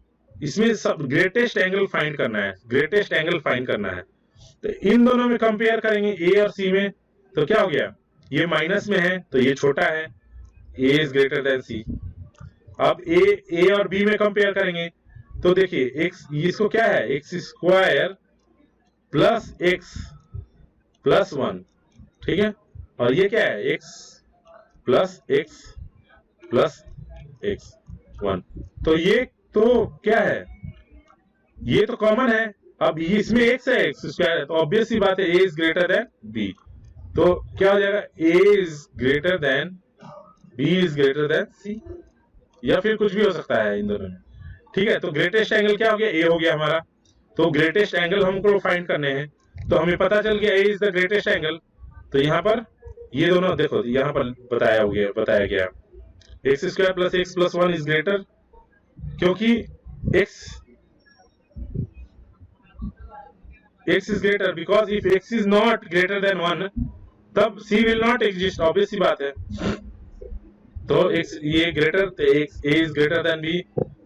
इसमें सब ग्रेटेस्ट एंगल फाइंड करना है, ग्रेटेस्ट एंगल फाइंड करना है। तो इन दोनों में कंपेयर करेंगे a और c में, तो क्या हो गया, ये माइनस में है तो ये छोटा है, a is greater than c। अब a और b में कंपेयर करेंगे, तो देखिए x, इसको क्या है, x square plus x plus 1, ठीक है, और ये क्या है, x plus x plus x 1, तो ये तो क्या है, ये तो कॉमन है। अब ये इसमें x है, x स्क्वायर है, तो ऑब्वियस सी बात है a is greater than b, तो क्या हो जाएगा, a is greater than b is greater than c, या फिर कुछ भी हो सकता है इन दोनों में। ठीक है, तो ग्रेटेस्ट एंगल क्या हो गया, a हो गया हमारा, तो ग्रेटेस्ट एंगल हमको फाइंड करने हैं, तो हमें पता चल गया a is the greatest angle. तो यहाँ पर ये दोनों देखो, यहाँ पर बताया गया x square plus x plus 1 is greater, क्योंकि x is greater, because if x is not greater than 1 तब c will not exist, obvious सी बात है। तो x ये ग्रेटर, तो a is greater than b,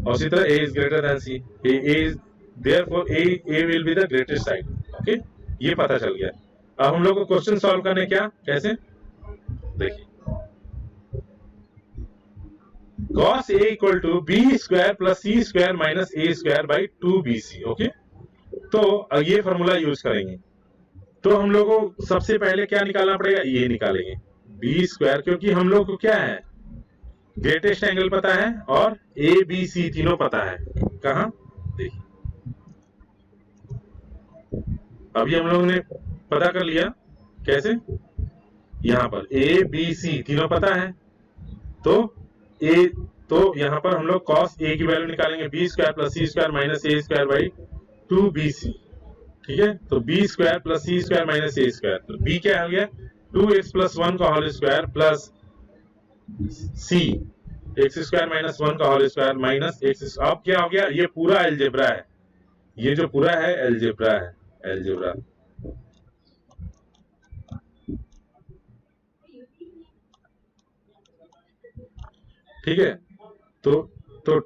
और इसी तरह a is greater than c, a is therefore a will be the greatest side। Okay, ये पता चल गया। अब हम लोग को क्वेश्चन सॉल्व करने क्या, कैसे, देखिए, cos a equal to b square plus c square minus a square by 2bc। Okay, तो ये फॉर्मूला यूज करेंगे, तो हम लोग को सबसे पहले क्या निकालना पड़ेगा, ये निकालेंगे बी स्क्वायर, क्योंकि हम लोग को क्या है, ग्रेटेस्ट एंगल पता है और ए बी सी तीनों पता है। कहाँ, देखिए, अभी हम लोग ने पता कर लिया, कैसे, यहाँ पर ए बी सी तीनों पता है, तो यहाँ पर हम लोग कॉस ए की वैल्यू निकालेंगे, B square plus C square minus A square by 2bc। ठीक है, तो b square plus C square minus A square, तो b क्या हो गया, 2x प्लस 1 का whole square plus c x square minus 1 का होल स्क्वायर माइनस x। अब क्या हो गया, ये पूरा अलजेब्रा है, ये जो पूरा है अलजेब्रा है, अलजेब्रा। ठीक है, तो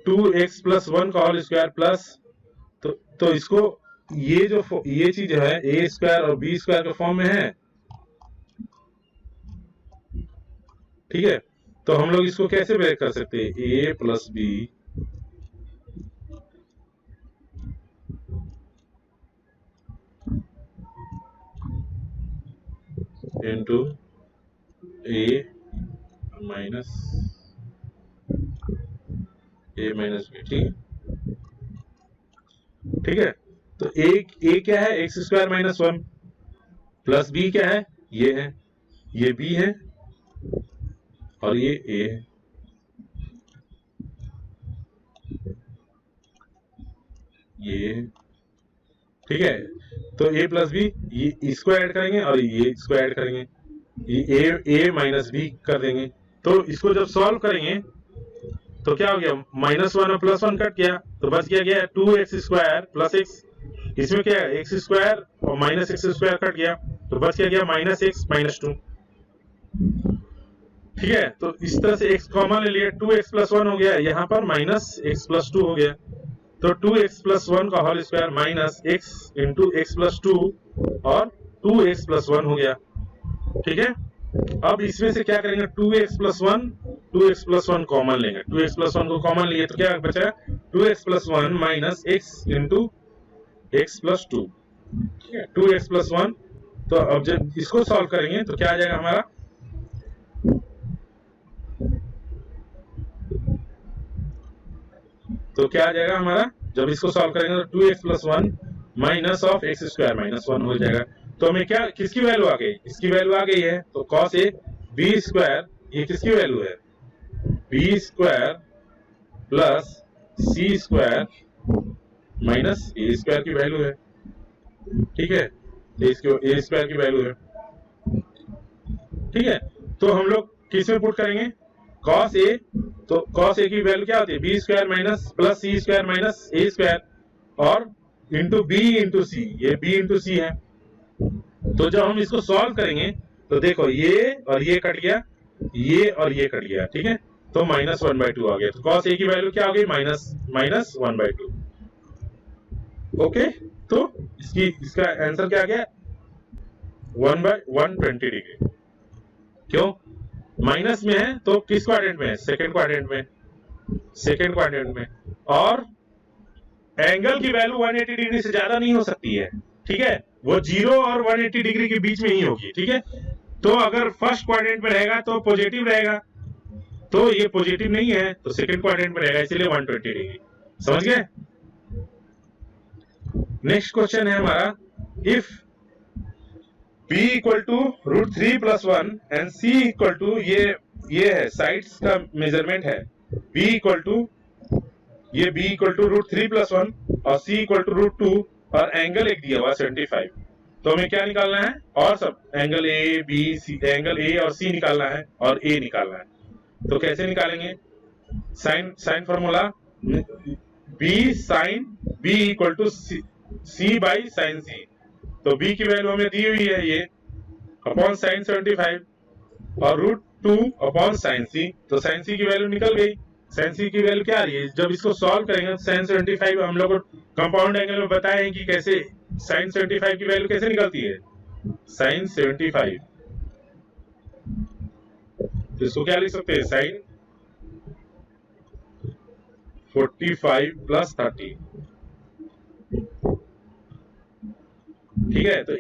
2x प्लस 1 का होल स्क्वायर प्लस, तो इसको ये चीज है ए स्क्वायर और बी स्क्वायर के फॉर्म में है। ठीक है, तो हम लोग इसको कैसे ब्रेक कर सकते हैं, A plus B into A minus B. ठीक है, तो ए क्या है, X square minus 1 plus B क्या है, ये बी है और ये ए है, ये ठीक है। तो ए प्लस बी, ये इसको ऐड करेंगे और ये इसको ऐड करेंगे, ये ए माइनस बी कर देंगे। तो इसको जब सॉल्व करेंगे तो क्या हो गया, -1 और +1 कट गया, तो बच गया 2x स्क्वायर प्लस एक्स। इसमें क्या है, एक्स स्क्वायर और माइनस एक्स स्क्वायर कट गया, तो बच गया -x -2। ठीक है, तो इस तरह से x कॉमन ले लिया, 2x + 1 हो गया, यहाँ पर -x + 2 हो गया। तो 2x + 1 का होल स्क्वायर -x × x + 2 और 2x + 1 हो गया। ठीक है, अब इसमें से क्या करेंगे, 2x + 1 कॉमन लेंगे, 2x + 1 को कॉमन लिए तो क्या बचा, 2x + 1 -x × x + 2। ठीक है, 2x + 1। तो अब जब इसको सॉल्व करेंगे तो क्या आ जाएगा हमारा, तो क्या आ जाएगा हमारा, जब इसको सॉल्व करेंगे तो 2x + 1 -(x² - 1) हो जाएगा। तो हमें क्या, किसकी वैल्यू आ गई, इसकी वैल्यू आ गई है, तो cos a b², ये किसकी वैल्यू है, b² + c² - a² की वैल्यू है। ठीक है, a² की वैल्यू है। ठीक है, तो हम लोग किस में पुट करेंगे, cos a, तो cos a की वैल्यू क्या होती है, b² - +c² - a² और इंटू b इंटू c, ये b इंटू c है। तो जब हम इसको सॉल्व करेंगे तो देखो ये और ये कट गया, ये और ये कट गया। ठीक है, तो -1/2 आ गया, तो cos a की वैल्यू क्या हो गई, -1/2। ओके, तो इसका आंसर क्या आ गया, 1/120 डिग्री। क्यों, माइनस में है तो किस क्वाड्रेंट में है, सेकंड क्वाड्रेंट में, और एंगल की वैल्यू 180 डिग्री से ज्यादा नहीं हो सकती है। ठीक है, वो 0 और 180 डिग्री के बीच में ही होगी। ठीक है, तो अगर फर्स्ट क्वाड्रेंट में रहेगा तो पॉजिटिव रहेगा, तो ये पॉजिटिव नहीं है तो सेकंड क्वाड्रेंट में रहेगा, इसलिए 120 डिग्री। समझ गए। नेक्स्ट क्वेश्चन है हमारा, इफ b = √3 + 1 एंड c = ये है साइड्स का मेजरमेंट है, b = √3 + 1 और c = √2 और एंगल एक दिया हुआ 75। तो हमें क्या निकालना है, और सब angle a b c, angle a और c निकालना है और a निकालना है। तो कैसे निकालेंगे, sine formula, b sin b = c/sin c। तो b की वैल्यू हमें दी हुई है, ये अपॉन sin 75 और √2 अपॉन sin c। तो sin c की वैल्यू निकल गई। sin c की वैल्यू क्या आ रही है, जब इसको सॉल्व करेंगे sin 75, हम लोग कंपाउंड एंगल में बताए हैं कि कैसे sin 75 की वैल्यू कैसे निकलती है, sin 75, तो इसको क्या लिख सकते हैं, sin 45 + 30। ठीक है, तो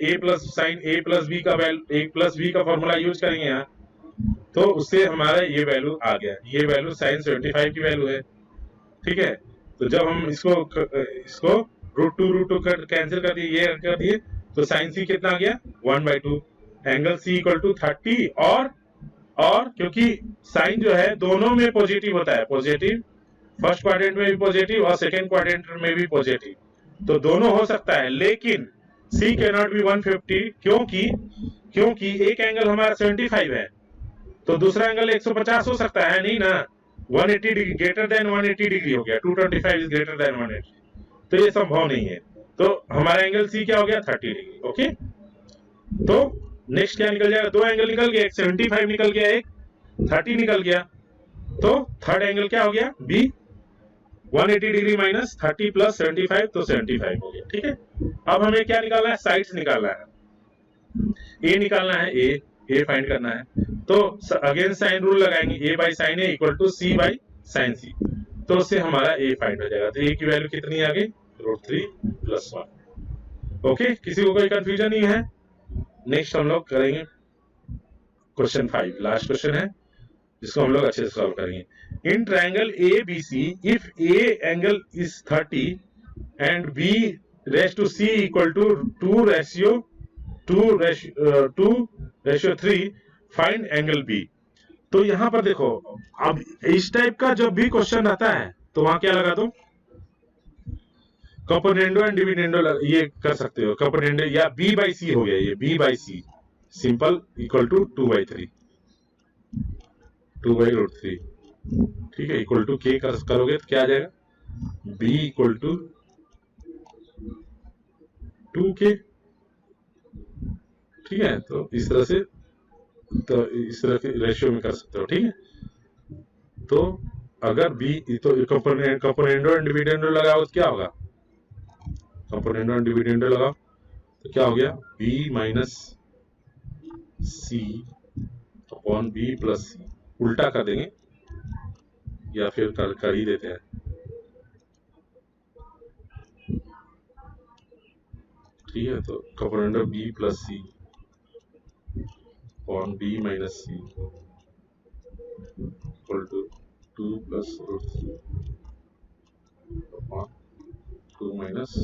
sin a + b का वैल्यू, a + b का फॉर्मूला यूज करेंगे यहाँ, तो उससे हमारा ये वैल्यू आ गया, ये वैल्यू sin 75 की वैल्यू है। ठीक है, तो जब हम इसको √2 कैंसिल कर दिए, ये कर दिए, तो sin c कितना आ गया, 1/2। एंगल c = 30 और क्योंकि साइन जो है दोनों में पॉजिटिव होता है, पॉजिटिव फर्स्ट क्वाड्रेंट में भी पॉजिटिव और सेकंड क्वाड्रेंट में भी पॉजिटिव, तो दोनों हो सकता है, लेकिन c कैनॉट बी 150, क्योंकि एक एंगल हमारा 75 है तो दूसरा एंगल 150 हो सकता है, नहीं ना, 180 डिग्री ग्रेटर देन 180 डिग्री हो गया, 225 इज ग्रेटर देन 180, तो ये संभव नहीं है। तो हमारा एंगल c क्या हो गया, 30 डिग्री। ओके, तो नेक्स्ट क्या निकल जाएगा, दो एंगल निकल गया, एक 75 निकल गया, एक 30 निकल गया, तो थर्ड एंगल क्या हो गया, b 180 डिग्री माइनस 30 + 75, तो 75 हो गया। ठीक है, अब हमें क्या निकालना है, साइड्स निकालना है, a निकालना है, a फाइंड करना है। तो अगेन साइन रूल लगाएंगे, a/sin a = c/sin c, तो उससे हमारा a फाइंड हो जाएगा। तो a की वैल्यू कितनी आ गई, √3 + 1। ओके, किसी को कोई कंफ्यूजन नहीं है। नेक्स्ट हम लोग करेंगे क्वेश्चन 5, लास्ट क्वेश्चन है जिसको हम लोग अच्छे से सॉल्व करेंगे। In triangle ABC, if A angle is 30 and B raise to C equal to 2:3 find angle B. तो यहां पर देखो, अब इस टाइप का जब भी क्वेश्चन आता है तो वहां क्या लगा दो, कंपोनेंडो एंड डिविडेंडो ये कर सकते हो, कंपोनेंडो या बी बाई सी हो गया, ये B by C simple equal to 2/3 2/√3, ठीक है, इक्वल टू के करोगे तो क्या आ जाएगा, बी इक्वल टू 2k, ठीक है। तो इस तरह से, तो इस तरह के रेशियो में कर सकते हो, ठीक है। तो अगर बी, तो कंपोनेंडो एंड डिविडेंडो लगाओ तो क्या होगा, कंपोनेंडो एंड डिविडेंडो लगाओ तो क्या हो गया, B minus C upon B plus सी, उल्टा कर देंगे या फिर कर ही देते हैं, ठीक है। तो componendo B plus C upon B minus C equal to 2+√3 upon 2 minus,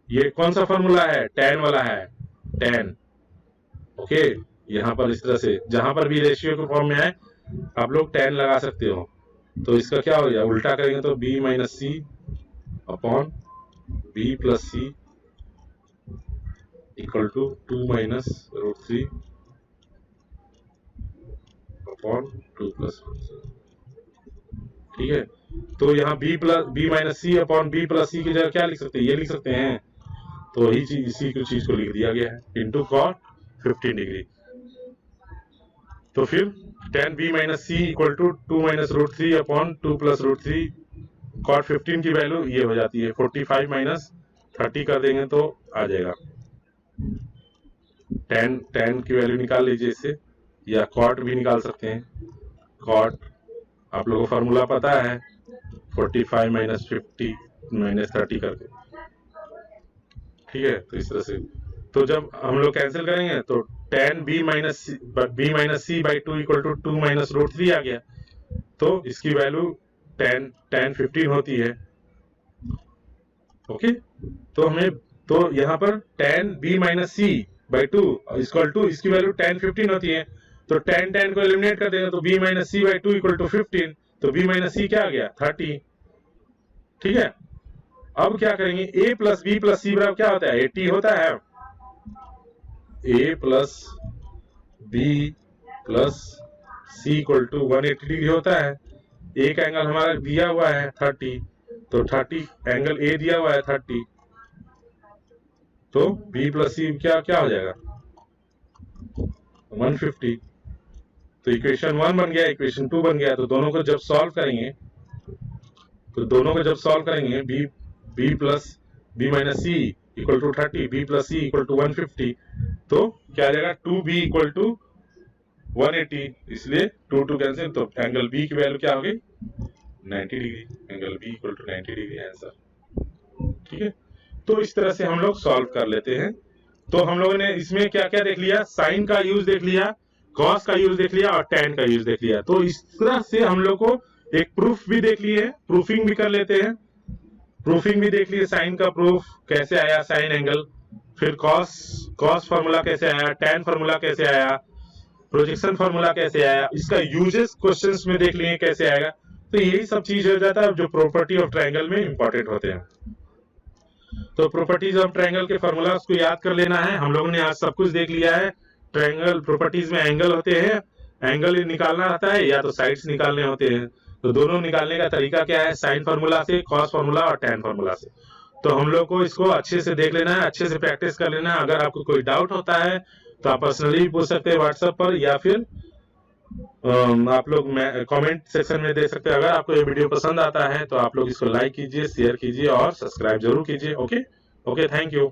ये कौन सा फॉर्मूला है, tan वाला है, tan, ओके। यहां पर इस तरह से जहां पर भी रेशियो के फॉर्म में है आप लोग tan लगा सकते हो। तो इसका क्या हो गया, उल्टा करेंगे तो b minus C upon b plus C equal to 2-√3 upon 2+√3, ठीक है। तो यहाँ b minus C upon b plus C की जगह क्या लिख सकते हैं, ये लिख सकते हैं। तो वही चीज, इसी को चीज को लिख दिया गया है इंटू cot 15 डिग्री। तो फिर tan b minus C equal to 2-√3 upon 2+√3, cot 15 की वैल्यू ये हो जाती है 45 माइनस 30 कर देंगे तो आ जाएगा, tan की वैल्यू निकाल लीजिए इससे, या cot भी निकाल सकते हैं। cot आप लोगों को फॉर्मूला पता है, 45 माइनस 50 माइनस 30 करके, ठीक है। तो इस तरह से, तो जब हम लोग कैंसिल करेंगे तो tan b minus C by 2 equal to 2-√3 आ गया। तो इसकी वैल्यू tan 15 होती है, ओके। तो हमें, तो यहाँ पर tan b minus C by 2 equal to, इसकी वैल्यू tan 15 होती है। तो tan को एलिमिनेट कर देंगे तो b minus C by 2 equal to 15, तो b माइनस सी क्या आ गया, 30, ठीक है। अब क्या करेंगे, a plus B plus C बराबर क्या होता है, 80 होता है। a plus B plus C equal to 180 degree होता है। एक एंगल हमारा दिया हुआ है 30, तो 30 एंगल a दिया हुआ है 30, तो b प्लस सी क्या क्या हो जाएगा, 150। तो इक्वेशन 1 बन गया, इक्वेशन 2 बन गया। तो दोनों को जब सॉल्व करेंगे, b plus B minus C equal to 30, b plus C equal to 150, तो क्या आ जाएगा, 2b इक्वल टू 180, इसलिए 2 कैंसिल, तो एंगल b की वैल्यू क्या हो गई, 90 degree, angle b equal to 90 degree answer, ठीक है। तो इस तरह से हम लोग सॉल्व कर लेते हैं। तो हम लोगों ने इसमें क्या क्या देख लिया, साइन का यूज देख लिया, कॉस का यूज देख लिया और tan का यूज देख लिया। तो इस तरह से हम लोग को एक प्रूफ भी देख लिए, प्रूफिंग भी कर लेते हैं, प्रूफिंग भी देख लिए, साइन का प्रूफ कैसे आया, साइन एंगल, फिर कॉस फार्मूला कैसे आया, tan फार्मूला कैसे आया, प्रोजेक्शन फार्मूला कैसे आया, इसका यूजेस क्वेश्चंस में देख लिए कैसे आएगा। तो यही सब चीज हो जाता है जो प्रॉपर्टी ऑफ ट्रायंगल में इंपॉर्टेंट होते हैं। तो प्रॉपर्टीज ऑफ ट्रायंगल के फार्मूला उसको याद कर लेना है। हम लोगों ने आज सब कुछ देख लिया है। ट्रायंगल प्रॉपर्टीज में एंगल होते हैं, एंगल निकालना रहता है या तो साइड्स निकालने होते हैं। तो दोनों निकालने का तरीका क्या है, साइन फार्मूला से, कॉस फार्मूला और tan फार्मूला से। तो हम लोग को इसको अच्छे से देख लेना है, अच्छे से प्रैक्टिस कर लेना है। अगर आपको कोई डाउट होता है तो आप पर्सनली भी पूछ सकते हैं व्हाट्सएप पर, या फिर आप लोग कमेंट सेक्शन में दे सकते हैं। अगर आपको ये वीडियो पसंद आता है तो आप लोग इसको लाइक कीजिए, शेयर कीजिए और सब्सक्राइब जरूर कीजिए। Okay, thank you.